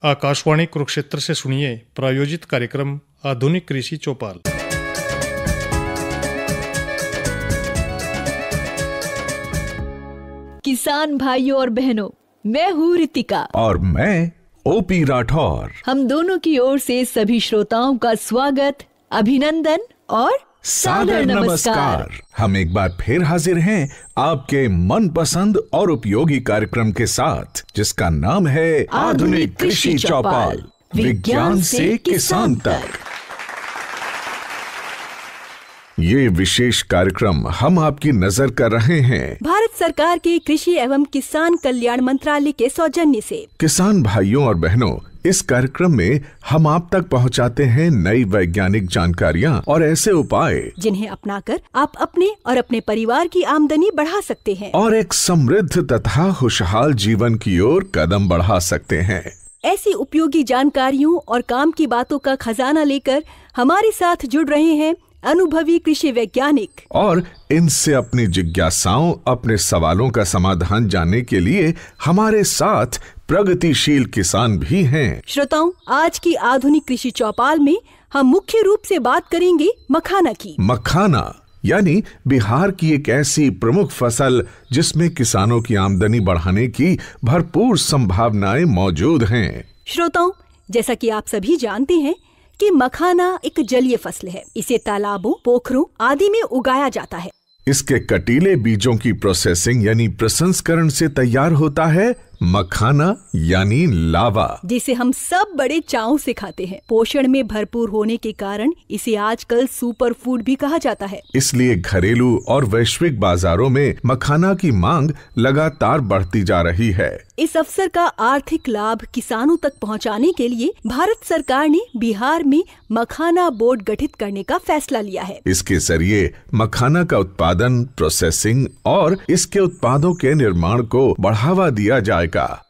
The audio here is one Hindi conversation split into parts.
आकाशवाणी कुरुक्षेत्र से सुनिए प्रायोजित कार्यक्रम आधुनिक कृषि चौपाल। किसान भाइयों और बहनों, मैं हूँ रितिका और मैं ओपी राठौर। हम दोनों की ओर से सभी श्रोताओं का स्वागत, अभिनंदन और सादर नमस्कार। हम एक बार फिर हाजिर हैं आपके मनपसंद और उपयोगी कार्यक्रम के साथ, जिसका नाम है आधुनिक कृषि चौपाल, विज्ञान से किसान तक। ये विशेष कार्यक्रम हम आपकी नजर कर रहे हैं भारत सरकार के कृषि एवं किसान कल्याण मंत्रालय के सौजन्य से। किसान भाइयों और बहनों, इस कार्यक्रम में हम आप तक पहुंचाते हैं नई वैज्ञानिक जानकारियां और ऐसे उपाय जिन्हें अपनाकर आप अपने और अपने परिवार की आमदनी बढ़ा सकते हैं और एक समृद्ध तथा खुशहाल जीवन की ओर कदम बढ़ा सकते हैं। ऐसी उपयोगी जानकारियों और काम की बातों का खजाना लेकर हमारे साथ जुड़ रहे हैं अनुभवी कृषि वैज्ञानिक, और इनसे अपनी जिज्ञासाओं, अपने सवालों का समाधान जानने के लिए हमारे साथ प्रगतिशील किसान भी हैं। श्रोताओं, आज की आधुनिक कृषि चौपाल में हम मुख्य रूप से बात करेंगे मखाना की। मखाना यानी बिहार की एक ऐसी प्रमुख फसल जिसमें किसानों की आमदनी बढ़ाने की भरपूर संभावनाएं मौजूद हैं। श्रोताओं, जैसा कि आप सभी जानते हैं कि मखाना एक जलीय फसल है। इसे तालाबों, पोखरों आदि में उगाया जाता है। इसके कटीले बीजों की प्रोसेसिंग यानी प्रसंस्करण से तैयार होता है मखाना यानी लावा, जिसे हम सब बड़े चाव से खाते हैं। पोषण में भरपूर होने के कारण इसे आजकल सुपर फूड भी कहा जाता है। इसलिए घरेलू और वैश्विक बाजारों में मखाना की मांग लगातार बढ़ती जा रही है। इस अवसर का आर्थिक लाभ किसानों तक पहुंचाने के लिए भारत सरकार ने बिहार में मखाना बोर्ड गठित करने का फैसला लिया है। इसके जरिए मखाना का उत्पादन, प्रोसेसिंग और इसके उत्पादों के निर्माण को बढ़ावा दिया जाएगा।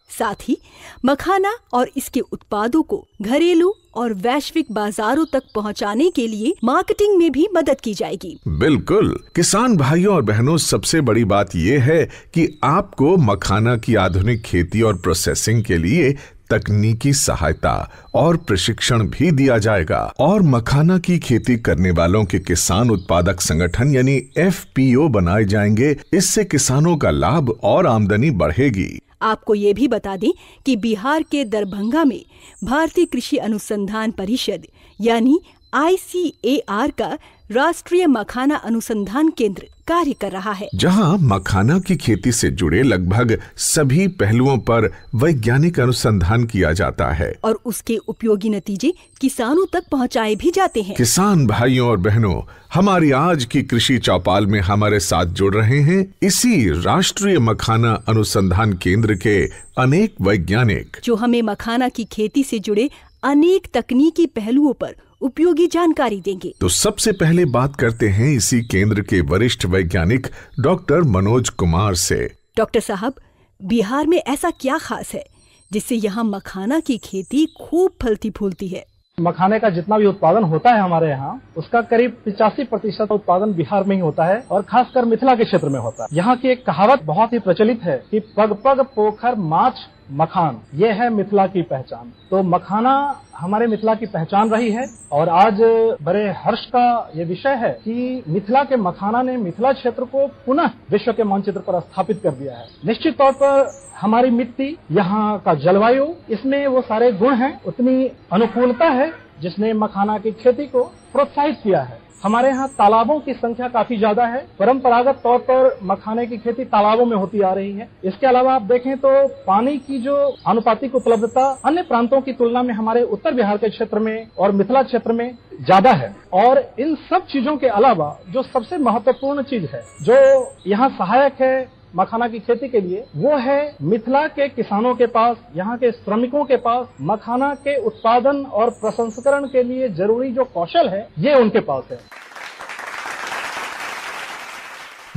साथ ही मखाना और इसके उत्पादों को घरेलू और वैश्विक बाजारों तक पहुंचाने के लिए मार्केटिंग में भी मदद की जाएगी। बिल्कुल। किसान भाइयों और बहनों, सबसे बड़ी बात ये है कि आपको मखाना की आधुनिक खेती और प्रोसेसिंग के लिए तकनीकी सहायता और प्रशिक्षण भी दिया जाएगा, और मखाना की खेती करने वालों के किसान उत्पादक संगठन यानी FPO बनाए जाएंगे। इससे किसानों का लाभ और आमदनी बढ़ेगी। आपको ये भी बता दें कि बिहार के दरभंगा में भारतीय कृषि अनुसंधान परिषद यानी ICAR का राष्ट्रीय मखाना अनुसंधान केंद्र कार्य कर रहा है, जहां मखाना की खेती से जुड़े लगभग सभी पहलुओं पर वैज्ञानिक अनुसंधान किया जाता है और उसके उपयोगी नतीजे किसानों तक पहुंचाए भी जाते हैं। किसान भाइयों और बहनों, हमारी आज की कृषि चौपाल में हमारे साथ जुड़ रहे हैं इसी राष्ट्रीय मखाना अनुसंधान केंद्र के अनेक वैज्ञानिक, जो हमें मखाना की खेती से जुड़े अनेक तकनीकी पहलुओं पर उपयोगी जानकारी देंगे। तो सबसे पहले बात करते हैं इसी केंद्र के वरिष्ठ वैज्ञानिक डॉक्टर मनोज कुमार से। डॉक्टर साहब, बिहार में ऐसा क्या खास है जिससे यहाँ मखाना की खेती खूब फलती फूलती है? मखाने का जितना भी उत्पादन होता है हमारे यहाँ, उसका करीब 85% उत्पादन बिहार में ही होता है और खासकर मिथिला के क्षेत्र में होता है। यहाँ की एक कहावत बहुत ही प्रचलित है कि पग पग पोखर माछ मखान, ये है मिथिला की पहचान। तो मखाना हमारे मिथिला की पहचान रही है और आज बड़े हर्ष का ये विषय है कि मिथिला के मखाना ने मिथिला क्षेत्र को पुनः विश्व के मानचित्र पर स्थापित कर दिया है। निश्चित तौर पर हमारी मिट्टी, यहाँ का जलवायु, इसमें वो सारे गुण हैं, उतनी अनुकूलता है जिसने मखाना की खेती को प्रोत्साहित किया है। हमारे यहाँ तालाबों की संख्या काफी ज्यादा है। परंपरागत तौर पर मखाने की खेती तालाबों में होती आ रही है। इसके अलावा आप देखें तो पानी की जो आनुपातिक उपलब्धता अन्य प्रांतों की तुलना में हमारे उत्तर बिहार के क्षेत्र में और मिथिला क्षेत्र में ज्यादा है। और इन सब चीजों के अलावा जो सबसे महत्वपूर्ण चीज है, जो यहाँ सहायक है मखाना की खेती के लिए, वो है मिथिला के किसानों के पास, यहाँ के श्रमिकों के पास मखाना के उत्पादन और प्रसंस्करण के लिए जरूरी जो कौशल है, ये उनके पास है।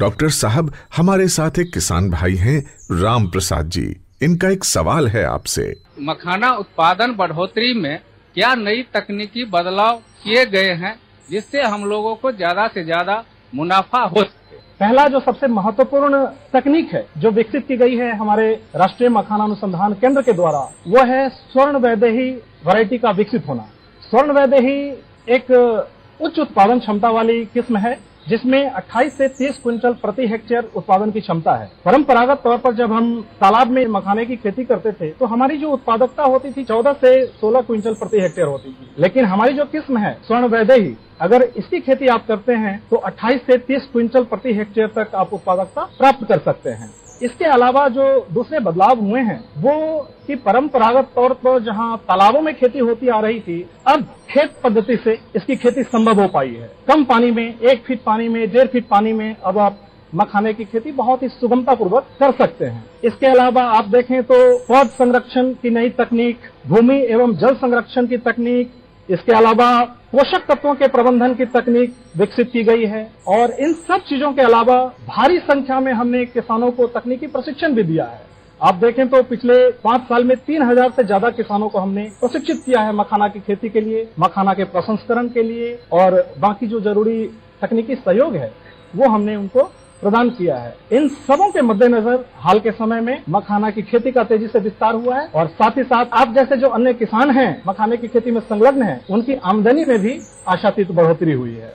डॉक्टर साहब, हमारे साथ एक किसान भाई हैं राम प्रसाद जी। इनका एक सवाल है आपसे। मखाना उत्पादन बढ़ोतरी में क्या नई तकनीकी बदलाव किए गए हैं जिससे हम लोगों को ज्यादा से ज्यादा मुनाफा हो सके? पहला जो सबसे महत्वपूर्ण तकनीक है जो विकसित की गई है हमारे राष्ट्रीय मखाना अनुसंधान केंद्र के द्वारा, वो है स्वर्ण वैदेही वैरायटी का विकसित होना। स्वर्ण वैदेही एक उच्च उत्पादन क्षमता वाली किस्म है जिसमें 28 से 30 क्विंटल प्रति हेक्टेयर उत्पादन की क्षमता है। परंपरागत तौर पर जब हम तालाब में मखाने की खेती करते थे तो हमारी जो उत्पादकता होती थी 14 से 16 क्विंटल प्रति हेक्टेयर होती थी, लेकिन हमारी जो किस्म है स्वर्ण वैदेही, अगर इसकी खेती आप करते हैं तो 28 से 30 क्विंटल प्रति हेक्टेयर तक आप उत्पादकता प्राप्त कर सकते हैं। इसके अलावा जो दूसरे बदलाव हुए हैं वो कि परंपरागत तौर पर जहां तालाबों में खेती होती आ रही थी, अब खेत पद्धति से इसकी खेती संभव हो पाई है। कम पानी में, 1 फीट पानी में, 1.5 फीट पानी में अब आप मखाने की खेती बहुत ही सुगमता पूर्वक कर सकते हैं। इसके अलावा आप देखें तो पौध संरक्षण की नई तकनीक, भूमि एवं जल संरक्षण की तकनीक, इसके अलावा पोषक तत्वों के प्रबंधन की तकनीक विकसित की गई है और इन सब चीजों के अलावा भारी संख्या में हमने किसानों को तकनीकी प्रशिक्षण भी दिया है। आप देखें तो पिछले 5 साल में 3000 से ज्यादा किसानों को हमने प्रशिक्षित किया है मखाना की खेती के लिए, मखाना के प्रसंस्करण के लिए और बाकी जो जरूरी तकनीकी सहयोग है वो हमने उनको प्रदान किया है। इन सबों के मद्देनजर हाल के समय में मखाना की खेती का तेजी से विस्तार हुआ है और साथ ही साथ आप जैसे जो अन्य किसान हैं मखाने की खेती में संलग्न हैं, उनकी आमदनी में भी आशातीत बढ़ोतरी हुई है।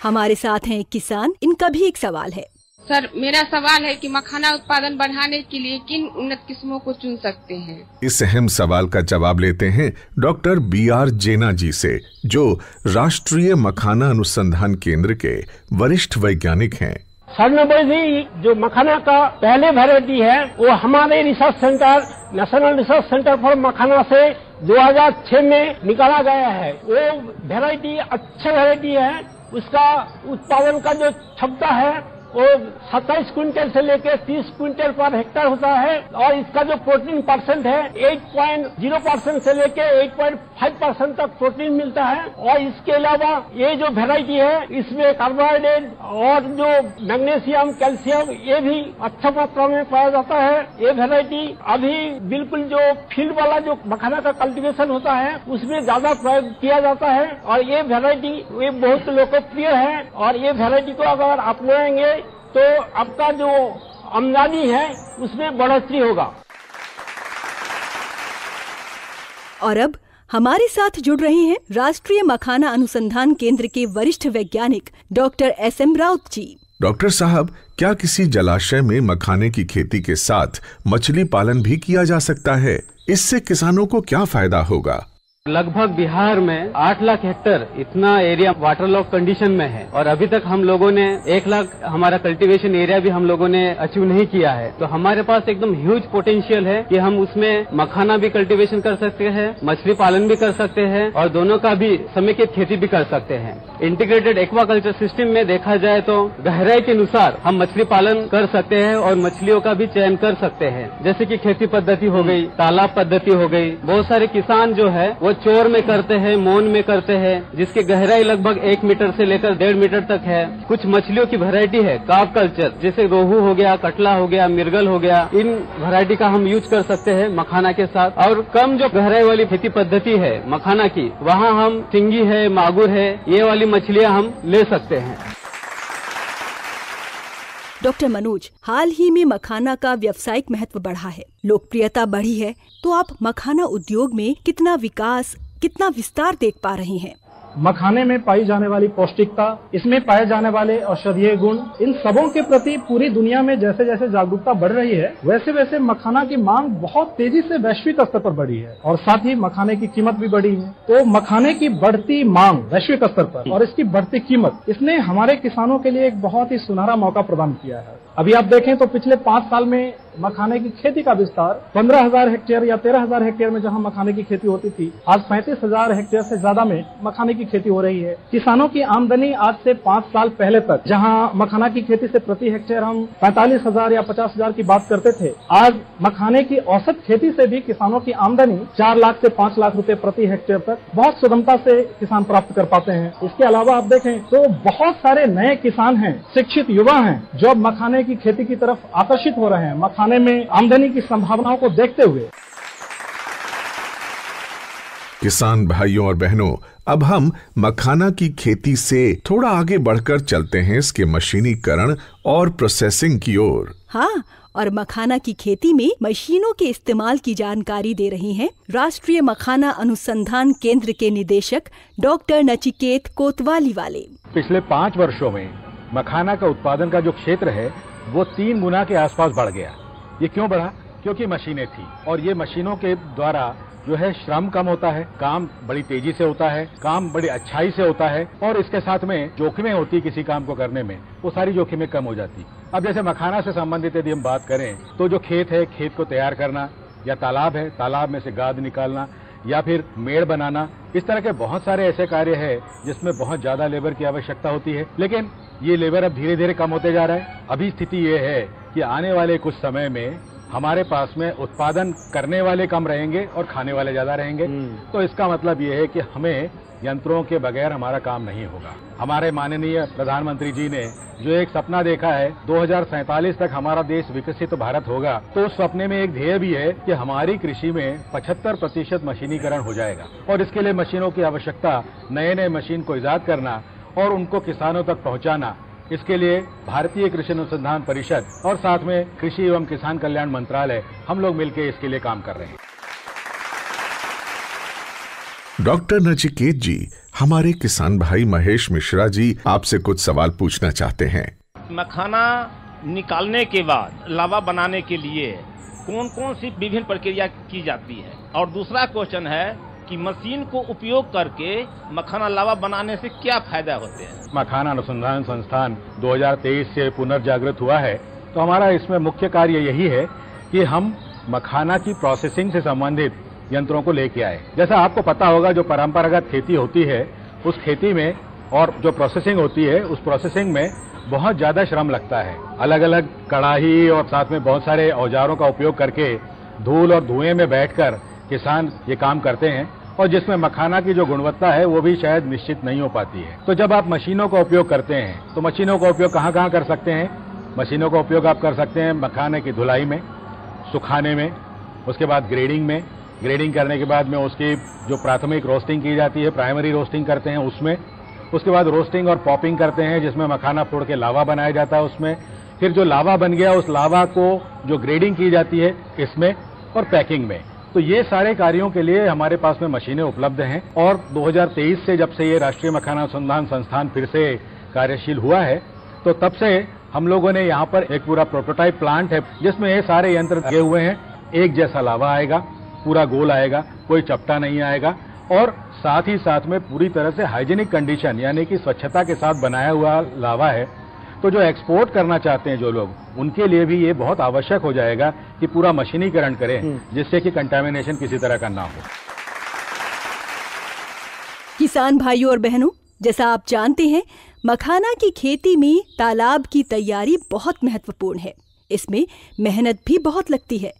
हमारे साथ हैं किसान, इनका भी एक सवाल है। सर, मेरा सवाल है कि मखाना उत्पादन बढ़ाने के लिए किन उन्नत किस्मों को चुन सकते हैं? इस अहम सवाल का जवाब लेते हैं डॉक्टर BR जेना जी से, जो राष्ट्रीय मखाना अनुसंधान केंद्र के वरिष्ठ वैज्ञानिक हैं। स्वर्णवैदेही जो मखाना का पहले वैरायटी है वो हमारे research centre, national research centre for makhana से 2006 में निकाला गया है। वो वैरायटी अच्छा वैरायटी है। उसका उत्पादन का जो क्षमता है वो 27 क्विंटल से लेकर 30 क्विंटल पर हेक्टेयर होता है और इसका जो प्रोटीन परसेंट है 8.0% से लेकर 8.5% तक प्रोटीन मिलता है। और इसके अलावा ये जो वैरायटी है इसमें कार्बोहाइड्रेट और जो मैग्नीशियम, कैल्शियम ये भी अच्छा मात्रा में पाया जाता है। ये वैरायटी अभी बिल्कुल जो फील्ड वाला जो मखाना का कल्टीवेशन होता है उसमें ज्यादा प्रयोग किया जाता है और ये वैरायटी ये बहुत लोकप्रिय है और ये वैरायटी को अगर अपनाएंगे तो आपका जो आमदनी है उसमें बढ़ोतरी होगा। और अब हमारे साथ जुड़ रहे हैं राष्ट्रीय मखाना अनुसंधान केंद्र के वरिष्ठ वैज्ञानिक डॉक्टर SM राउत जी। डॉक्टर साहब, क्या किसी जलाशय में मखाने की खेती के साथ मछली पालन भी किया जा सकता है? इससे किसानों को क्या फायदा होगा? लगभग बिहार में 8 लाख हेक्टेयर इतना एरिया वाटर लॉक कंडीशन में है और अभी तक हम लोगों ने 1 लाख हमारा कल्टीवेशन एरिया भी हम लोगों ने अचीव नहीं किया है। तो हमारे पास एकदम ह्यूज पोटेंशियल है कि हम उसमें मखाना भी कल्टीवेशन कर सकते हैं, मछली पालन भी कर सकते हैं और दोनों का भी समेकित खेती भी कर सकते हैं। इंटीग्रेटेड एक्वाकल्चर सिस्टम में देखा जाए तो गहराई के अनुसार हम मछली पालन कर सकते हैं और मछलियों का भी चयन कर सकते हैं, जैसे कि खेती पद्धति हो गई, तालाब पद्धति हो गई। बहुत सारे किसान जो है वो चोर में करते हैं, मौन में करते हैं, जिसकी गहराई लगभग 1 मीटर से लेकर 1.5 मीटर तक है। कुछ मछलियों की वैरायटी है कार्प कल्चर, जैसे रोहू हो गया, कटला हो गया, मिर्गल हो गया। इन वैरायटी का हम यूज कर सकते हैं मखाना के साथ। और कम जो गहराई वाली खेती पद्धति है मखाना की, वहाँ हम सिंगी है, मागुर है, ये वाली मछलियाँ हम ले सकते हैं। डॉक्टर मनोज, हाल ही में मखाना का व्यावसायिक महत्व बढ़ा है, लोकप्रियता बढ़ी है, तो आप मखाना उद्योग में कितना विकास, कितना विस्तार देख पा रहे हैं? मखाने में पाई जाने वाली पौष्टिकता, इसमें पाए जाने वाले औषधीय गुण, इन सबों के प्रति पूरी दुनिया में जैसे जैसे जागरूकता बढ़ रही है वैसे वैसे मखाना की मांग बहुत तेजी से वैश्विक स्तर पर बढ़ी है और साथ ही मखाने की कीमत भी बढ़ी है। तो मखाने की बढ़ती मांग वैश्विक स्तर पर और इसकी बढ़ती कीमत, इसने हमारे किसानों के लिए एक बहुत ही सुनहरा मौका प्रदान किया है। अभी आप देखें तो पिछले 5 साल में मखाने की खेती का विस्तार 15,000 हेक्टेयर या 13,000 हेक्टेयर में जहां मखाने की खेती होती थी, आज 35,000 हेक्टेयर से ज्यादा में मखाने की खेती हो रही है। किसानों की आमदनी आज से 5 साल पहले तक जहां मखाना की खेती से प्रति हेक्टेयर हम 45,000 या 50,000 की बात करते थे, आज मखाने की औसत खेती से भी किसानों की आमदनी 4 लाख से 5 लाख रुपए प्रति हेक्टेयर तक बहुत सुगमता से किसान प्राप्त कर पाते हैं। इसके अलावा आप देखें तो बहुत सारे नए किसान हैं, शिक्षित युवा हैं, जो अब मखाने की खेती की तरफ आकर्षित हो रहे हैं मखाने में आमदनी की संभावनाओं को देखते हुए। किसान भाइयों और बहनों, अब हम मखाना की खेती से थोड़ा आगे बढ़कर चलते हैं इसके मशीनीकरण और प्रोसेसिंग की ओर। हाँ, और मखाना की खेती में मशीनों के इस्तेमाल की जानकारी दे रही हैं राष्ट्रीय मखाना अनुसंधान केंद्र के निदेशक डॉक्टर नचिकेत कोतवाली वाले। पिछले 5 वर्षों में मखाना का उत्पादन का जो क्षेत्र है वो 3 गुना के आसपास बढ़ गया। ये क्यों बढ़ा? क्योंकि मशीनें थी, और ये मशीनों के द्वारा जो है श्रम कम होता है, काम बड़ी तेजी से होता है, काम बड़ी अच्छाई से होता है, और इसके साथ में जोखिमें होती किसी काम को करने में, वो सारी जोखिमें कम हो जाती। अब जैसे मखाना से संबंधित यदि हम बात करें तो जो खेत है, खेत को तैयार करना, या तालाब है, तालाब में से गाद निकालना, या फिर मेड़ बनाना, इस तरह के बहुत सारे ऐसे कार्य है जिसमें बहुत ज्यादा लेबर की आवश्यकता होती है। लेकिन ये लेबर अब धीरे धीरे कम होते जा रहा है। अभी स्थिति ये है कि आने वाले कुछ समय में हमारे पास में उत्पादन करने वाले कम रहेंगे और खाने वाले ज्यादा रहेंगे। तो इसका मतलब ये है कि हमें यंत्रों के बगैर हमारा काम नहीं होगा। हमारे माननीय प्रधानमंत्री जी ने जो एक सपना देखा है 2047 तक हमारा देश विकसित भारत होगा, तो उस सपने में एक ध्येय भी है कि हमारी कृषि में 75% मशीनीकरण हो जाएगा। और इसके लिए मशीनों की आवश्यकता, नए नए मशीन को इजाद करना और उनको किसानों तक पहुंचाना, इसके लिए भारतीय कृषि अनुसंधान परिषद और साथ में कृषि एवं किसान कल्याण मंत्रालय, हम लोग मिलकर इसके लिए काम कर रहे हैं। डॉक्टर नचिकेत जी, हमारे किसान भाई महेश मिश्रा जी आपसे कुछ सवाल पूछना चाहते हैं। मखाना निकालने के बाद लावा बनाने के लिए कौन कौन सी विभिन्न प्रक्रिया की जाती है? और दूसरा क्वेश्चन है कि मशीन को उपयोग करके मखाना लावा बनाने से क्या फायदा होते हैं? मखाना अनुसंधान संस्थान 2023 से पुनर्जागृत हुआ है, तो हमारा इसमें मुख्य कार्य यही है कि हम मखाना की प्रोसेसिंग से संबंधित यंत्रों को लेके आए। जैसा आपको पता होगा, जो परंपरागत खेती होती है उस खेती में और जो प्रोसेसिंग होती है उस प्रोसेसिंग में बहुत ज्यादा श्रम लगता है। अलग अलग कड़ाही और साथ में बहुत सारे औजारों का उपयोग करके धूल और धुएं में बैठकर किसान ये काम करते हैं, और जिसमें मखाना की जो गुणवत्ता है वो भी शायद निश्चित नहीं हो पाती है। तो जब आप मशीनों का उपयोग करते हैं तो मशीनों का उपयोग कहाँ कहाँ कर सकते हैं? मशीनों का उपयोग आप कर सकते हैं मखाने की धुलाई में, सुखाने में, उसके बाद ग्रेडिंग में, ग्रेडिंग करने के बाद में उसकी जो प्राथमिक रोस्टिंग की जाती है, प्राइमरी रोस्टिंग करते हैं उसमें, उसके बाद रोस्टिंग और पॉपिंग करते हैं जिसमें मखाना फोड़ के लावा बनाया जाता है उसमें, फिर जो लावा बन गया उस लावा को जो ग्रेडिंग की जाती है इसमें, और पैकिंग में। तो ये सारे कार्यों के लिए हमारे पास में मशीनें उपलब्ध हैं। और 2023 से जब से ये राष्ट्रीय मखाना अनुसंधान संस्थान फिर से कार्यशील हुआ है, तो तब से हम लोगों ने यहाँ पर एक पूरा प्रोटोटाइप प्लांट है जिसमें ये सारे यंत्र लगे हुए हैं। एक जैसा लावा आएगा, पूरा गोल आएगा, कोई चपटा नहीं आएगा, और साथ ही साथ में पूरी तरह से हाइजीनिक कंडीशन यानी कि स्वच्छता के साथ बनाया हुआ लावा है। तो जो एक्सपोर्ट करना चाहते हैं जो लोग, उनके लिए भी ये बहुत आवश्यक हो जाएगा कि पूरा मशीनीकरण करें जिससे कि कंटामिनेशन किसी तरह का ना हो। किसान भाइयों और बहनों, जैसा आप जानते हैं, मखाना की खेती में तालाब की तैयारी बहुत महत्वपूर्ण है। इसमें मेहनत भी बहुत लगती है।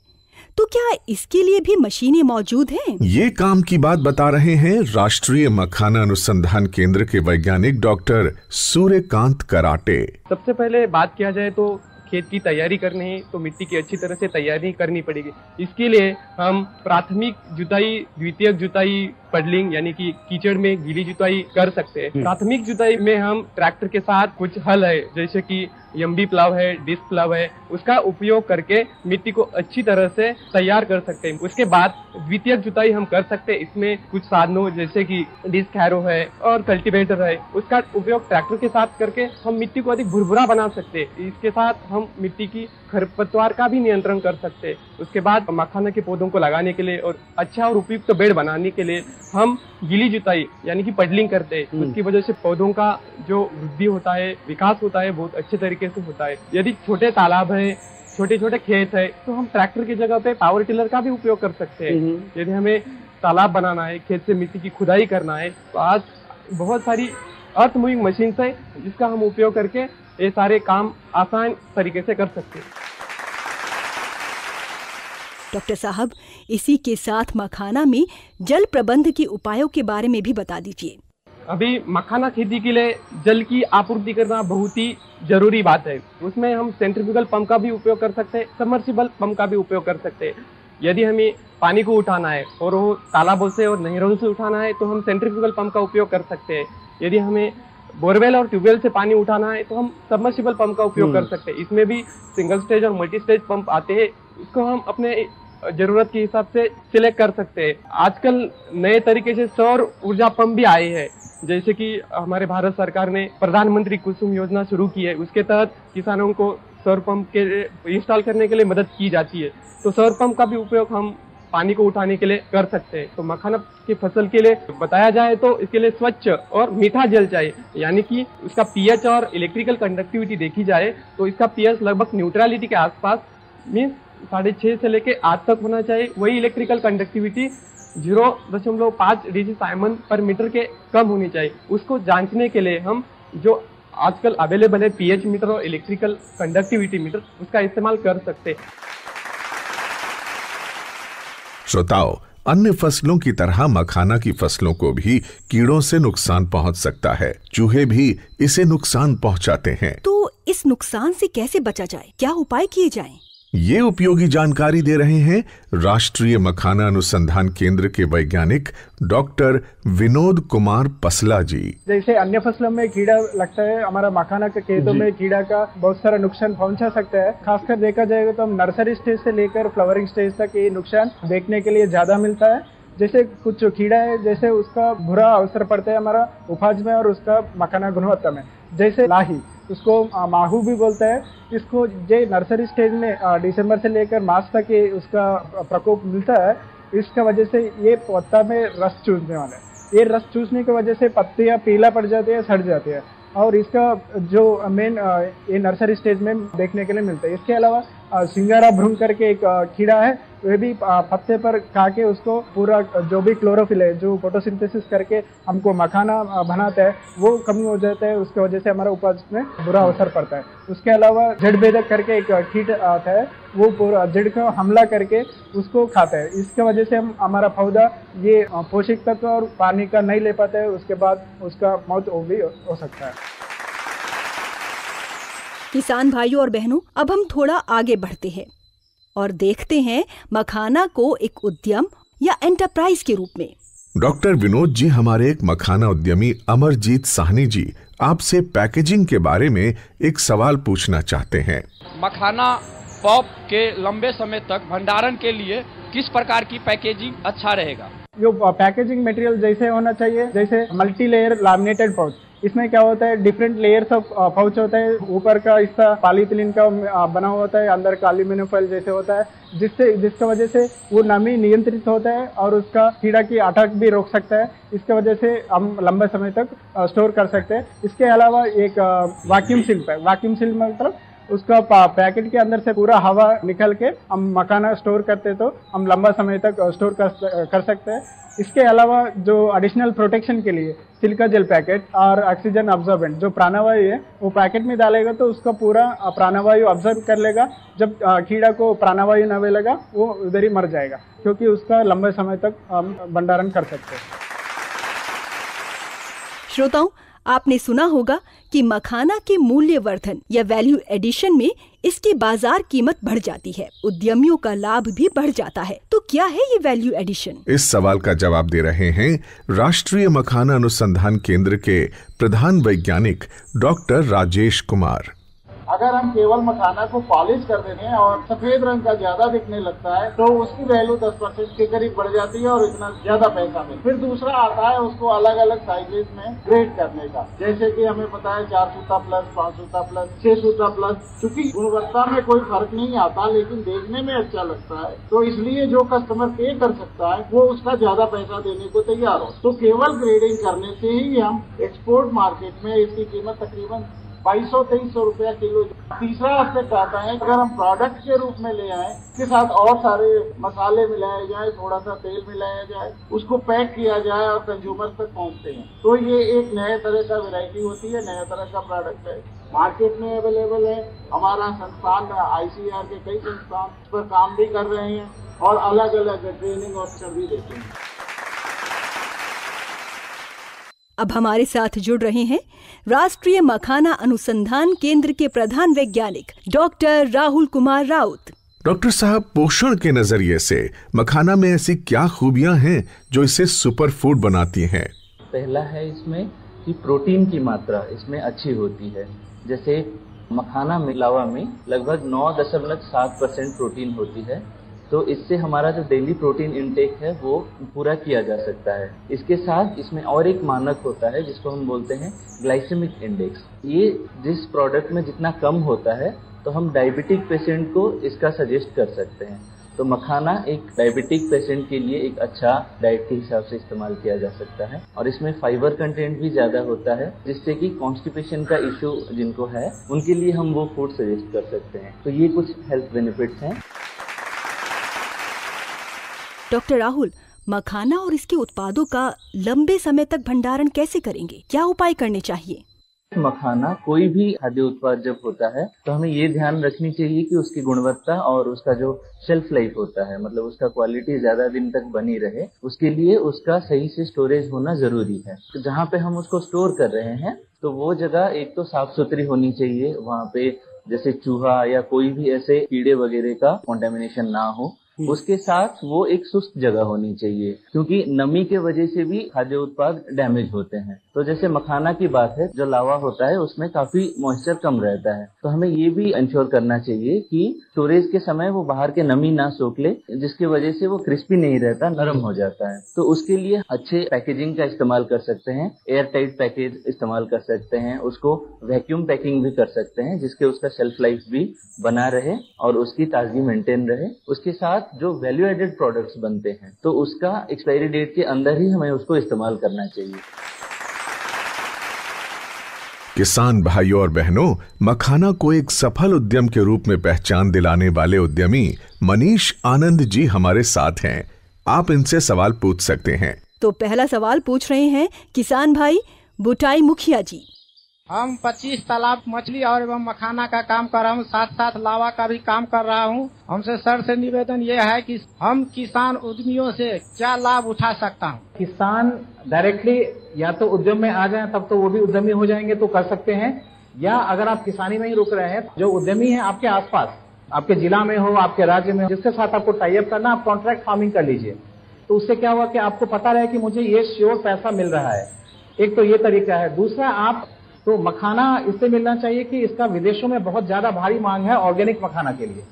तो क्या इसके लिए भी मशीनें मौजूद हैं? ये काम की बात बता रहे हैं राष्ट्रीय मखाना अनुसंधान केंद्र के वैज्ञानिक डॉक्टर सूर्यकांत कराटे। सबसे पहले बात किया जाए तो खेत की तैयारी करनी है तो मिट्टी की अच्छी तरह से तैयारी करनी पड़ेगी। इसके लिए हम प्राथमिक जुताई, द्वितीयक जुताई, पडलिंग यानी कि कीचड़ में गीली जुताई कर सकते हैं। प्राथमिक जुताई में हम ट्रैक्टर के साथ कुछ हल है जैसे कि यम्बी प्लाव है, डिस्क प्लाव है, उसका उपयोग करके मिट्टी को अच्छी तरह से तैयार कर सकते हैं। उसके बाद द्वितीयक जुताई हम कर सकते हैं। इसमें कुछ साधनों जैसे कि डिस्क हैरो है और कल्टीवेटर है, उसका उपयोग ट्रैक्टर के साथ करके हम मिट्टी को अधिक भुरभुरा बना सकते हैं। इसके साथ हम मिट्टी की खरपतवार का भी नियंत्रण कर सकते हैं। उसके बाद मखाना के पौधों को लगाने के लिए और अच्छा और उपयुक्त तो बेड बनाने के लिए हम गीली जुताई यानी कि पडलिंग करते हैं। उसकी वजह से पौधों का जो वृद्धि होता है, विकास होता है, बहुत अच्छे तरीके से होता है। यदि छोटे तालाब है, छोटे छोटे खेत है, तो हम ट्रैक्टर की जगह पे पावर टिलर का भी उपयोग कर सकते हैं। यदि हमें तालाब बनाना है, खेत से मिट्टी की खुदाई करना है, तो आज बहुत सारी अर्थ मूविंग मशीन है जिसका हम उपयोग करके ये सारे काम आसान तरीके से कर सकते हैं। डॉक्टर साहब, इसी के साथ मखाना में जल प्रबंध के उपायों के बारे में भी बता दीजिए। अभी मखाना खेती के लिए जल की आपूर्ति करना बहुत ही जरूरी बात है। उसमें हम सेंट्रीफ्यूगल पंप का भी उपयोग कर सकते हैं, सबमर्सिबल पंप का भी उपयोग कर सकते हैं। यदि हमें पानी को उठाना है और वो तालाबों से और नहरों से उठाना है तो हम सेंट्रीफ्यूगल पंप का उपयोग कर सकते हैं। यदि हमें बोरवेल और ट्यूबवेल से पानी उठाना है तो हम सबमर्सिबल पंप का उपयोग कर सकते हैं। इसमें भी सिंगल स्टेज और मल्टी स्टेज पंप आते हैं, इसको हम अपने जरूरत के हिसाब से सिलेक्ट कर सकते हैं। आजकल नए तरीके से सौर ऊर्जा पंप भी आए हैं, जैसे कि हमारे भारत सरकार ने प्रधानमंत्री कुसुम योजना शुरू की है, उसके तहत किसानों को सौर पंप के इंस्टॉल करने के लिए मदद की जाती है। तो सौर पंप का भी उपयोग हम पानी को उठाने के लिए कर सकते हैं। तो मखाना की फसल के लिए बताया जाए तो इसके लिए स्वच्छ और मीठा जल चाहिए, यानी कि उसका पीएच और इलेक्ट्रिकल कंडक्टिविटी देखी जाए तो इसका पीएच लगभग न्यूट्रलिटी के आसपास मीन्स 6.5 से लेके 8 तक होना चाहिए। वही इलेक्ट्रिकल कंडक्टिविटी 0.5 डिजी साइमन पर मीटर के कम होनी चाहिए। उसको जांचने के लिए हम जो आजकल अवेलेबल है पीएच मीटर और इलेक्ट्रिकल कंडक्टिविटी मीटर, उसका इस्तेमाल कर सकते हैं। श्रोताओं, अन्य फसलों की तरह मखाना की फसलों को भी कीड़ों से नुकसान पहुंच सकता है। चूहे भी इसे नुकसान पहुंचाते हैं। तो इस नुकसान से कैसे बचा जाए, क्या उपाय किए जाएं? ये उपयोगी जानकारी दे रहे हैं राष्ट्रीय मखाना अनुसंधान केंद्र के वैज्ञानिक डॉक्टर विनोद कुमार पसला जी। जैसे अन्य फसलों में कीड़ा लगता है, हमारा मखाना के खेतों में कीड़ा का बहुत सारा नुकसान पहुंचा सकता है। खासकर देखा जाएगा तो हम नर्सरी स्टेज से लेकर फ्लावरिंग स्टेज तक ये नुकसान देखने के लिए ज्यादा मिलता है। जैसे कुछ कीड़ा है, जैसे उसका बुरा असर पड़ता है हमारा उपज में और उसका मखाना गुणवत्ता में। जैसे लाही, उसको माहू भी बोलता है। इसको जो नर्सरी स्टेज में दिसंबर से लेकर मार्च तक ये उसका प्रकोप मिलता है। इसका वजह से ये पत्ता में रस चूसने वाला है। ये रस चूसने की वजह से पत्तियां पीला पड़ जाती है, सड़ जाती है, और इसका जो मेन ये नर्सरी स्टेज में देखने के लिए मिलता है। इसके अलावा सिंगारा भ्रूण करके एक कीड़ा है, वह भी पत्ते पर खा के उसको पूरा जो भी क्लोरोफिल है जो फोटोसिंथेसिस करके हमको मखाना बनाता है वो कम हो जाता है। उसकी वजह से हमारा उपज में बुरा असर पड़ता है। उसके अलावा जड़ बेधक करके एक कीट आता है, वो पूरा जड़ का हमला करके उसको खाता है। इसके वजह से हमारा पौधा ये पोषक तत्व और पानी का नहीं ले पाता है, उसके बाद उसका मौत भी हो सकता है। किसान भाइयों और बहनों, अब हम थोड़ा आगे बढ़ते हैं और देखते हैं मखाना को एक उद्यम या एंटरप्राइज के रूप में। डॉक्टर विनोद जी, हमारे एक मखाना उद्यमी अमरजीत साहनी जी आपसे पैकेजिंग के बारे में एक सवाल पूछना चाहते हैं। मखाना पॉप के लंबे समय तक भंडारण के लिए किस प्रकार की पैकेजिंग अच्छा रहेगा? जो पैकेजिंग मटेरियल जैसे होना चाहिए, जैसे मल्टी लेयर लैमिनेटेड पाउच। इसमें क्या होता है, डिफरेंट लेयर्स ऑफ पाउच होता है। ऊपर का हिस्सा पॉलीथिलीन का बना होता है, अंदर का एल्यूमिनियम फॉइल जैसे होता है, जिसका वजह से वो नमी नियंत्रित होता है और उसका कीड़ा की अटैक भी रोक सकता है। इसके वजह से हम लंबे समय तक स्टोर कर सकते हैं। इसके अलावा एक वैक्यूम सील है। वैक्यूम सील मतलब उसका पैकेट के अंदर से पूरा हवा निकल के हम मखाना स्टोर करते तो हम लंबा समय तक स्टोर कर सकते हैं। इसके अलावा जो एडिशनल प्रोटेक्शन के लिए सिलिका जेल पैकेट और ऑक्सीजन अब्जॉर्बेंट जो प्राणवायु है वो पैकेट में डालेगा तो उसका पूरा प्राणवायु ऑब्जर्व कर लेगा। जब कीड़ा को प्राणवायु न मिलेगा वो उधर ही मर जाएगा, क्योंकि उसका लंबे समय तक हम भंडारण कर सकते हैं। श्रोताओं, आपने सुना होगा कि मखाना के मूल्यवर्धन या वैल्यू एडिशन में इसकी बाजार कीमत बढ़ जाती है, उद्यमियों का लाभ भी बढ़ जाता है। तो क्या है ये वैल्यू एडिशन? इस सवाल का जवाब दे रहे हैं राष्ट्रीय मखाना अनुसंधान केंद्र के प्रधान वैज्ञानिक डॉक्टर राजेश कुमार। अगर हम केवल मखाना को पॉलिश कर देंगे और सफेद रंग का ज्यादा दिखने लगता है तो उसकी वैल्यू 10% के करीब बढ़ जाती है और इतना ज्यादा पैसा मिलता है। फिर दूसरा आता है उसको अलग अलग साइजेस में ग्रेड करने का, जैसे कि हमें पता है 4 सूता प्लस, 5 सूता प्लस, 6 सूता प्लस। क्योंकि गुणवत्ता में कोई फर्क नहीं आता लेकिन देखने में अच्छा लगता है, तो इसलिए जो कस्टमर पे कर सकता है वो उसका ज्यादा पैसा देने को तैयार हो। तो केवल ग्रेडिंग करने से ही हम एक्सपोर्ट मार्केट में इसकी कीमत तकरीबन 2200-2300 रुपया किलो। तीसरा एस्पेक्ट आता है, अगर हम प्रोडक्ट के रूप में ले आए, इसके साथ और सारे मसाले मिलाए जाए, थोड़ा सा तेल मिलाया जाए, उसको पैक किया जाए और कंज्यूमर तक पहुंचते हैं, तो ये एक नए तरह का वैरायटी होती है, नया तरह का प्रोडक्ट है, मार्केट में अवेलेबल है। हमारा संस्थान ICAR के कई संस्थान इस पर काम भी कर रहे हैं और अलग अलग ट्रेनिंग और भी देते हैं। अब हमारे साथ जुड़ रहे हैं राष्ट्रीय मखाना अनुसंधान केंद्र के प्रधान वैज्ञानिक डॉक्टर राहुल कुमार राउत। डॉक्टर साहब, पोषण के नजरिए से मखाना में ऐसी क्या खूबियां हैं जो इसे सुपर फूड बनाती हैं? पहला है इसमें कि प्रोटीन की मात्रा इसमें अच्छी होती है। जैसे मखाना मिलावा में लगभग 9.7% प्रोटीन होती है, तो इससे हमारा जो डेली प्रोटीन इनटेक है वो पूरा किया जा सकता है। इसके साथ इसमें और एक मानक होता है जिसको हम बोलते हैं ग्लाइसेमिक इंडेक्स। ये जिस प्रोडक्ट में जितना कम होता है तो हम डायबिटिक पेशेंट को इसका सजेस्ट कर सकते हैं। तो मखाना एक डायबिटिक पेशेंट के लिए एक अच्छा डाइट के हिसाब से इस्तेमाल किया जा सकता है। और इसमें फाइबर कंटेंट भी ज्यादा होता है, जिससे कि कॉन्स्टिपेशन का इश्यू जिनको है उनके लिए हम वो फूड सजेस्ट कर सकते हैं। तो ये कुछ हेल्थ बेनिफिट्स हैं। डॉक्टर राहुल, मखाना और इसके उत्पादों का लंबे समय तक भंडारण कैसे करेंगे? क्या उपाय करने चाहिए? मखाना कोई भी खाद्य उत्पाद जब होता है तो हमें ये ध्यान रखनी चाहिए कि उसकी गुणवत्ता और उसका जो शेल्फ लाइफ होता है, मतलब उसका क्वालिटी ज्यादा दिन तक बनी रहे, उसके लिए उसका सही से स्टोरेज होना जरूरी है। तो जहाँ पे हम उसको स्टोर कर रहे हैं तो वो जगह एक तो साफ सुथरी होनी चाहिए, वहाँ पे जैसे चूहा या कोई भी ऐसे कीड़े वगैरह का कॉन्टेमिनेशन ना हो। उसके साथ वो एक सुस्त जगह होनी चाहिए, क्योंकि नमी के वजह से भी खाद्य उत्पाद डैमेज होते हैं। तो जैसे मखाना की बात है, जो लावा होता है उसमें काफी मॉइस्चर कम रहता है, तो हमें ये भी इंश्योर करना चाहिए कि स्टोरेज के समय वो बाहर के नमी ना सोख ले, जिसकी वजह से वो क्रिस्पी नहीं रहता, नरम हो जाता है। तो उसके लिए अच्छे पैकेजिंग का इस्तेमाल कर सकते हैं, एयर टाइट पैकेज इस्तेमाल कर सकते हैं, उसको वैक्यूम पैकिंग भी कर सकते हैं जिसके उसका शेल्फ लाइफ भी बना रहे और उसकी ताजगी मेंटेन रहे। उसके साथ जो वैल्यू एडेड प्रोडक्ट्स बनते हैं तो उसका एक्सपायरी डेट के अंदर ही हमें उसको इस्तेमाल करना चाहिए। किसान भाइयों और बहनों, मखाना को एक सफल उद्यम के रूप में पहचान दिलाने वाले उद्यमी मनीष आनंद जी हमारे साथ हैं। आप इनसे सवाल पूछ सकते हैं। तो पहला सवाल पूछ रहे हैं किसान भाई बुटाई मुखिया जी। हम 25 तालाब मछली और एवं मखाना का काम कर रहा हूँ, साथ साथ लावा का भी काम कर रहा हूँ। हमसे सर से निवेदन ये है कि हम किसान उद्यमियों से क्या लाभ उठा सकता हूँ? किसान डायरेक्टली या तो उद्यम में आ जाएं, तब तो वो भी उद्यमी हो जाएंगे तो कर सकते हैं, या अगर आप किसानी में ही रुक रहे हैं, जो उद्यमी है आपके आसपास, आपके जिला में हो, आपके राज्य में हो, जिसके साथ आपको टाई अप करना, आप कॉन्ट्रैक्ट फार्मिंग कर लीजिए। तो उससे क्या हुआ कि आपको पता रहे कि मुझे ये श्योर पैसा मिल रहा है। एक तो ये तरीका है। दूसरा, आप तो मखाना इससे मिलना चाहिए कि इसका विदेशों में बहुत ज्यादा भारी मांग है ऑर्गेनिक मखाना के लिए,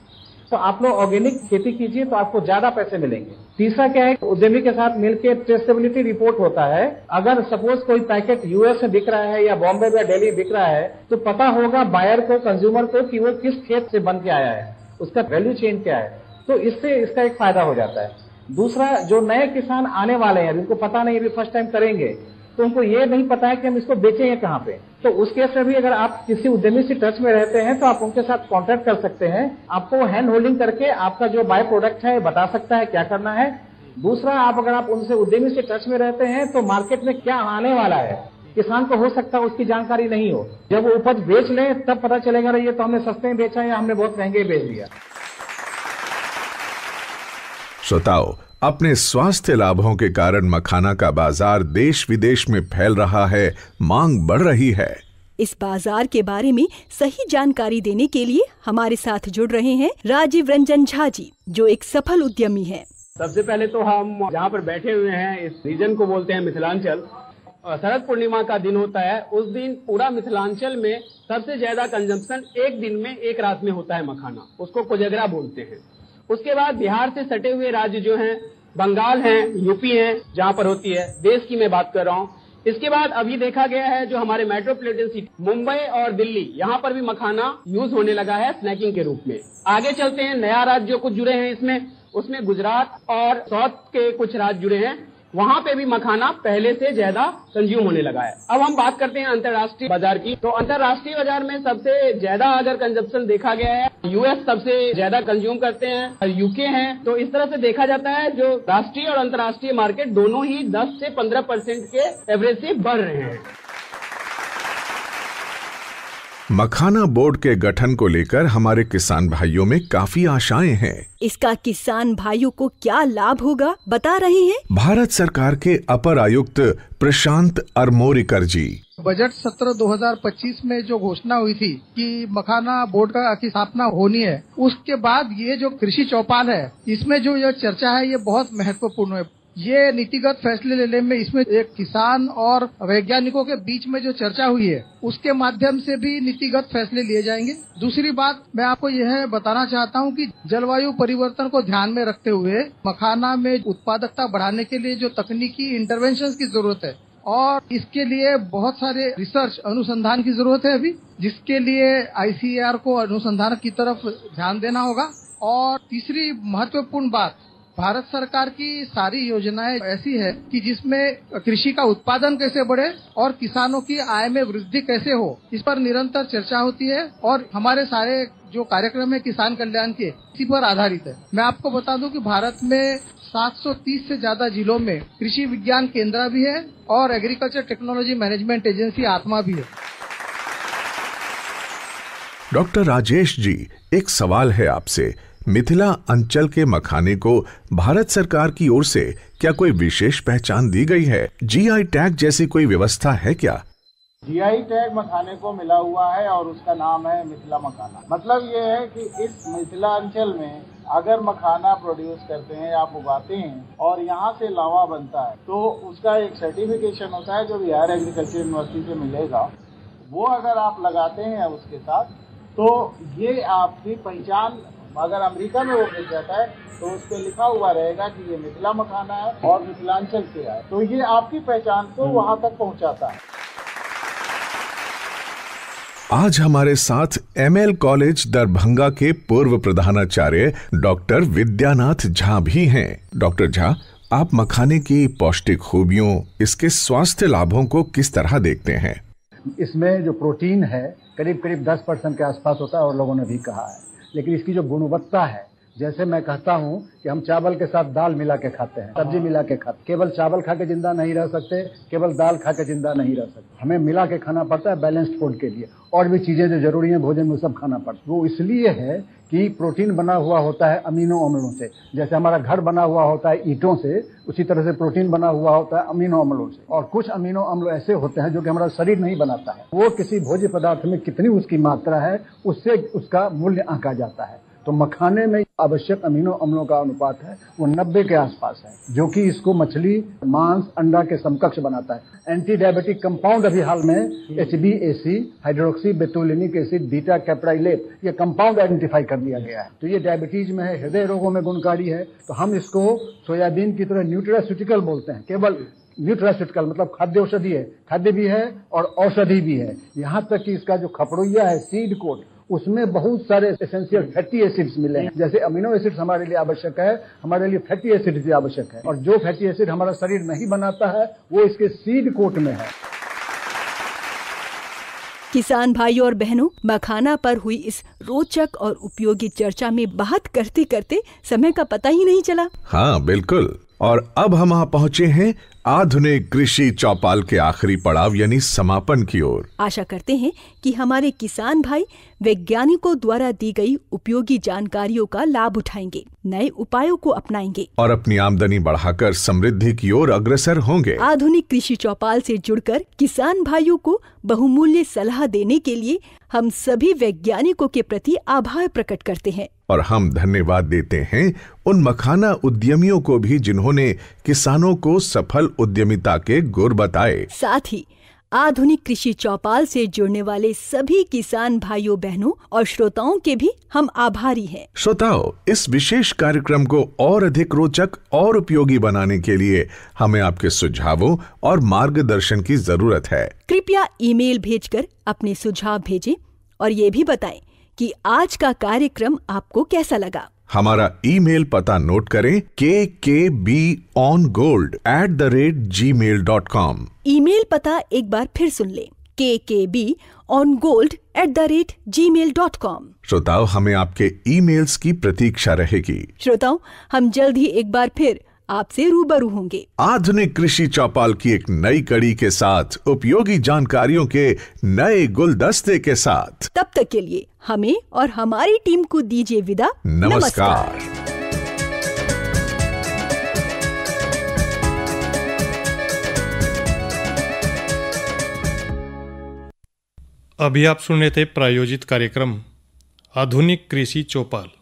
तो आप लोग ऑर्गेनिक खेती कीजिए तो आपको ज्यादा पैसे मिलेंगे। तीसरा क्या है, उद्यमी के साथ मिलकर ट्रेसेबिलिटी रिपोर्ट होता है। अगर सपोज कोई पैकेट यूएस में बिक रहा है या बॉम्बे या दिल्ली बिक रहा है तो पता होगा बायर को, कंज्यूमर को, कि वो किस खेत से बन के आया है, उसका वैल्यू चेन क्या है। तो इससे इसका एक फायदा हो जाता है। दूसरा, जो नए किसान आने वाले हैं जिनको पता नहीं, अभी फर्स्ट टाइम करेंगे, तो उनको ये नहीं पता है कि हम इसको बेचेंगे कहाँ पे, तो उस केस में भी अगर आप किसी उद्यमी से टच में रहते हैं तो आप उनके साथ कांटेक्ट कर सकते हैं। आपको हैंड होल्डिंग करके आपका जो बाय प्रोडक्ट है बता सकता है क्या करना है। दूसरा, अगर आप उनसे उद्यमी से टच में रहते हैं तो मार्केट में क्या आने वाला है, किसान को हो सकता है उसकी जानकारी नहीं हो। जब वो उपज बेच ले तब पता चलेगा ये तो हमने सस्ते में बेचा या हमने बहुत महंगे बेच दिया। श्रोताओ, अपने स्वास्थ्य लाभों के कारण मखाना का बाजार देश विदेश में फैल रहा है, मांग बढ़ रही है। इस बाजार के बारे में सही जानकारी देने के लिए हमारे साथ जुड़ रहे हैं राजीव रंजन झा जी, जो एक सफल उद्यमी हैं। सबसे पहले तो हम जहाँ पर बैठे हुए हैं इस रीजन को बोलते हैं मिथिलांचल। शरद पूर्णिमा का दिन होता है, उस दिन पूरा मिथिलांचल में सबसे ज्यादा कंजम्पशन एक दिन में, एक रात में होता है मखाना, उसको कोजगरा बोलते हैं। उसके बाद बिहार से सटे हुए राज्य जो हैं, बंगाल हैं, यूपी हैं, जहाँ पर होती है, देश की मैं बात कर रहा हूँ। इसके बाद अभी देखा गया है जो हमारे मेट्रोपॉलिटन सिटी मुंबई और दिल्ली, यहाँ पर भी मखाना यूज होने लगा है स्नैकिंग के रूप में। आगे चलते हैं, नया राज्य जो कुछ जुड़े हैं इसमें, उसमें गुजरात और साउथ के कुछ राज्य जुड़े हैं, वहाँ पे भी मखाना पहले से ज्यादा कंज्यूम होने लगा है। अब हम बात करते हैं अंतर्राष्ट्रीय बाजार की। तो अंतर्राष्ट्रीय बाजार में सबसे ज्यादा अगर कंजप्शन देखा गया है, यूएस सबसे ज्यादा कंज्यूम करते हैं, यूके हैं। तो इस तरह से देखा जाता है जो राष्ट्रीय और अंतर्राष्ट्रीय मार्केट दोनों ही 10 से 15% के एवरेज से बढ़ रहे हैं। मखाना बोर्ड के गठन को लेकर हमारे किसान भाइयों में काफी आशाएं हैं। इसका किसान भाइयों को क्या लाभ होगा, बता रहे हैं भारत सरकार के अपर आयुक्त प्रशांत अरमोरिकर जी। बजट सत्र 2025 में जो घोषणा हुई थी कि मखाना बोर्ड की स्थापना होनी है, उसके बाद ये जो कृषि चौपाल है, इसमें जो यह चर्चा है ये बहुत महत्वपूर्ण है। ये नीतिगत फैसले लेने में इसमें एक किसान और वैज्ञानिकों के बीच में जो चर्चा हुई है उसके माध्यम से भी नीतिगत फैसले लिए जाएंगे। दूसरी बात मैं आपको यह बताना चाहता हूं कि जलवायु परिवर्तन को ध्यान में रखते हुए मखाना में उत्पादकता बढ़ाने के लिए जो तकनीकी इंटरवेंशन की जरूरत है और इसके लिए बहुत सारे रिसर्च अनुसंधान की जरूरत है अभी, जिसके लिए ICAR को अनुसंधान की तरफ ध्यान देना होगा। और तीसरी महत्वपूर्ण बात, भारत सरकार की सारी योजनाएं ऐसी है कि जिसमें कृषि का उत्पादन कैसे बढ़े और किसानों की आय में वृद्धि कैसे हो, इस पर निरंतर चर्चा होती है और हमारे सारे जो कार्यक्रम है किसान कल्याण के इसी पर आधारित है। मैं आपको बता दूं कि भारत में 730 से ज्यादा जिलों में कृषि विज्ञान केंद्र भी है और एग्रीकल्चर टेक्नोलॉजी मैनेजमेंट एजेंसी आत्मा भी है। डॉक्टर राजेश जी, एक सवाल है आपसे। मिथिला अंचल के मखाने को भारत सरकार की ओर से क्या कोई विशेष पहचान दी गई है? GI टैग जैसी कोई व्यवस्था है क्या? GI टैग मखाने को मिला हुआ है और उसका नाम है मिथिला मखाना। मतलब ये है कि इस मिथिला अंचल में अगर मखाना प्रोड्यूस करते हैं, आप उगाते हैं और यहाँ से लावा बनता है तो उसका एक सर्टिफिकेशन होता है जो बिहार एग्रीकल्चर यूनिवर्सिटी से मिलेगा। वो अगर आप लगाते हैं उसके साथ तो ये आपकी पहचान, अगर अमेरिका में वो मिल जाता है तो उस पर लिखा हुआ रहेगा कि ये मिथिला मखाना है और मिथिलांचल से है, तो ये आपकी पहचान को वहाँ तक पहुँचाता है। आज हमारे साथ ML कॉलेज दरभंगा के पूर्व प्रधानाचार्य डॉक्टर विद्यानाथ झा भी हैं। डॉक्टर झा, आप मखाने की पौष्टिक खूबियों, इसके स्वास्थ्य लाभों को किस तरह देखते हैं? इसमें जो प्रोटीन है करीब 10% के आसपास होता है और लोगों ने भी कहा है, लेकिन इसकी जो गुणवत्ता है, जैसे मैं कहता हूं कि हम चावल के साथ दाल मिला के खाते हैं, सब्जी मिला के खाते, केवल चावल खा के जिंदा नहीं रह सकते, केवल दाल खा के जिंदा नहीं रह सकते, हमें मिला के खाना पड़ता है बैलेंस्ड फूड के लिए। और भी चीजें जो जरूरी है भोजन में सब खाना पड़ता है। वो इसलिए है कि प्रोटीन बना हुआ होता है अमीनो अम्लों से। जैसे हमारा घर बना हुआ होता है ईंटों से, उसी तरह से प्रोटीन बना हुआ होता है अमीनो अम्लों से। और कुछ अमीनो अम्ल ऐसे होते हैं जो कि हमारा शरीर नहीं बनाता है। वो किसी भोज्य पदार्थ में कितनी उसकी मात्रा है उससे उसका मूल्य आंका जाता है। तो मखाने में आवश्यक अमीनो अम्लों का अनुपात है वो 90 के आसपास है, जो कि इसको मछली, मांस, अंडा के समकक्ष बनाता है। एंटी डायबिटिक कंपाउंड अभी हाल में HbAC, हाइड्रोक्सी बेटुलिनिक एसिड, बीटा कैप्राइलेट, ये कंपाउंड आइडेंटिफाई कर दिया गया है। तो ये डायबिटीज में है, हृदय रोगों में गुणकारी है। तो हम इसको सोयाबीन की तरह न्यूट्रास्यूटिकल बोलते हैं। केवल न्यूट्रास्यूटिकल मतलब खाद्य औषधि है, खाद्य भी है और औषधि भी है। यहाँ तक कि इसका जो खपड़ुइया है, सीड कोट, उसमें बहुत सारे एसेंशियल फैटी एसिड्स मिले हैं। जैसे अमीनो एसिड्स हमारे लिए आवश्यक है, हमारे लिए फैटी एसिड भी आवश्यक है। और जो फैटी एसिड हमारा शरीर नहीं बनाता है वो इसके सीड कोट में है। किसान भाइयों और बहनों, मखाना पर हुई इस रोचक और उपयोगी चर्चा में बात करते करते समय का पता ही नहीं चला। हाँ बिल्कुल। और अब हम आ पहुँचे हैं आधुनिक कृषि चौपाल के आखिरी पड़ाव यानी समापन की ओर। आशा करते हैं कि हमारे किसान भाई वैज्ञानिकों द्वारा दी गई उपयोगी जानकारियों का लाभ उठाएंगे, नए उपायों को अपनाएंगे और अपनी आमदनी बढ़ाकर समृद्धि की ओर अग्रसर होंगे। आधुनिक कृषि चौपाल से जुड़कर किसान भाइयों को बहुमूल्य सलाह देने के लिए हम सभी वैज्ञानिकों के प्रति आभार प्रकट करते हैं। और हम धन्यवाद देते हैं उन मखाना उद्यमियों को भी जिन्होंने किसानों को सफल उद्यमिता के गुर बताए। साथ ही आधुनिक कृषि चौपाल से जुड़ने वाले सभी किसान भाइयों बहनों और श्रोताओं के भी हम आभारी हैं। श्रोताओं, इस विशेष कार्यक्रम को और अधिक रोचक और उपयोगी बनाने के लिए हमें आपके सुझावों और मार्गदर्शन की जरूरत है। कृपया ईमेल भेजकर अपने सुझाव भेजें और ये भी बताएं कि आज का कार्यक्रम आपको कैसा लगा। हमारा ईमेल पता नोट करें, kkbongold@gmail.com। ईमेल पता एक बार फिर सुन लें, kkbongold@gmail.com। श्रोताओं, हमें आपके ईमेल्स की प्रतीक्षा रहेगी। श्रोताओं, हम जल्द ही एक बार फिर आपसे रूबरू होंगे आधुनिक कृषि चौपाल की एक नई कड़ी के साथ, उपयोगी जानकारियों के नए गुलदस्ते के साथ। तब तक के लिए हमें और हमारी टीम को दीजिए विदा। नमस्कार। अभी आप सुन रहे थे प्रायोजित कार्यक्रम आधुनिक कृषि चौपाल।